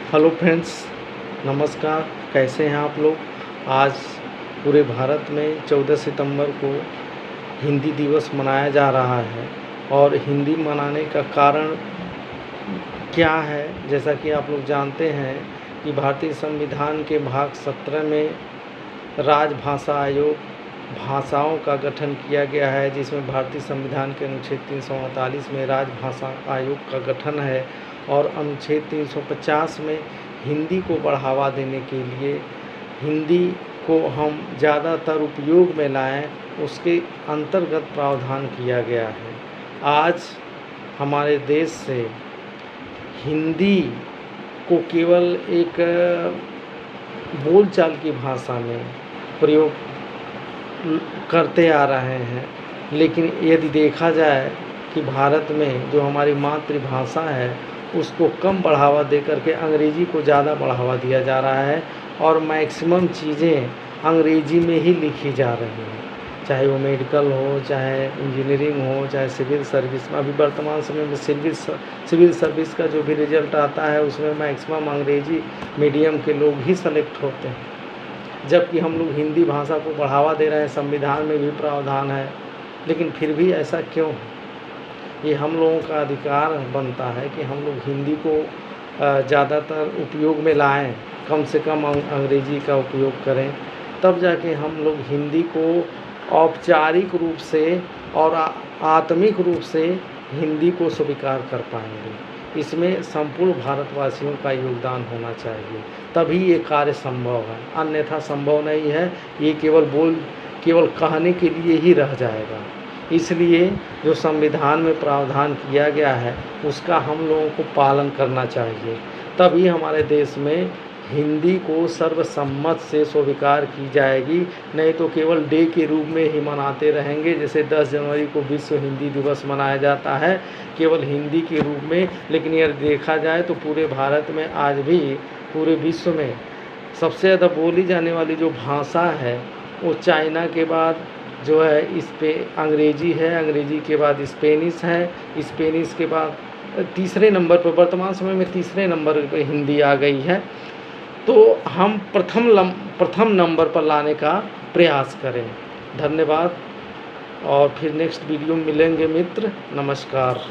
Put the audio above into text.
Hello friends, नमस्कार। कैसे हैं आप लोग। आज पूरे भारत में 14 सितंबर को हिंदी दिवस मनाया जा रहा है। और हिंदी मनाने का कारण क्या है, जैसा कि आप लोग जानते हैं कि भारतीय संविधान के भाग 17 में राजभाषा आयोग भाषाओं का गठन किया गया है, जिसमें भारतीय संविधान के अनुच्छेद 348 में राजभाषा आयोग का गठन है। और अनुच्छेद 350 में हिंदी को बढ़ावा देने के लिए हिंदी को हम ज़्यादातर उपयोग में लाएं, उसके अंतर्गत प्रावधान किया गया है। आज हमारे देश से हिंदी को केवल एक बोलचाल की भाषा में प्रयोग करते आ रहे हैं, लेकिन यदि देखा जाए कि भारत में जो हमारी मातृभाषा है उसको कम बढ़ावा दे करके अंग्रेज़ी को ज़्यादा बढ़ावा दिया जा रहा है। और मैक्सिमम चीज़ें अंग्रेज़ी में ही लिखी जा रही हैं, चाहे वो मेडिकल हो, चाहे इंजीनियरिंग हो, चाहे सिविल सर्विस में। अभी वर्तमान समय में सिविल सर्विस का जो भी रिजल्ट आता है उसमें मैक्सिमम अंग्रेज़ी मीडियम के लोग ही सेलेक्ट होते हैं, जबकि हम लोग हिंदी भाषा को बढ़ावा दे रहे हैं। संविधान में भी प्रावधान है, लेकिन फिर भी ऐसा क्यों है। ये हम लोगों का अधिकार बनता है कि हम लोग हिंदी को ज़्यादातर उपयोग में लाएं, कम से कम अंग्रेज़ी का उपयोग करें, तब जाके हम लोग हिंदी को औपचारिक रूप से और आत्मिक रूप से हिंदी को स्वीकार कर पाएंगे। इसमें संपूर्ण भारतवासियों का योगदान होना चाहिए, तभी ये कार्य संभव है, अन्यथा संभव नहीं है। ये केवल कहने के लिए ही रह जाएगा। इसलिए जो संविधान में प्रावधान किया गया है उसका हम लोगों को पालन करना चाहिए, तभी हमारे देश में हिंदी को सर्वसम्मत से स्वीकार की जाएगी। नहीं तो केवल डे के रूप में ही मनाते रहेंगे, जैसे 10 जनवरी को विश्व हिंदी दिवस मनाया जाता है केवल हिंदी के रूप में। लेकिन यदि देखा जाए तो पूरे भारत में आज भी पूरे विश्व में सबसे ज़्यादा बोली जाने वाली जो भाषा है वो चाइना के बाद जो है इस पे अंग्रेज़ी है, अंग्रेज़ी के बाद स्पेनिश है, स्पेनिश के बाद तीसरे नंबर पर, वर्तमान समय में तीसरे नंबर पर हिंदी आ गई है। तो हम प्रथम नंबर पर लाने का प्रयास करें। धन्यवाद, और फिर नेक्स्ट वीडियो में मिलेंगे मित्र। नमस्कार।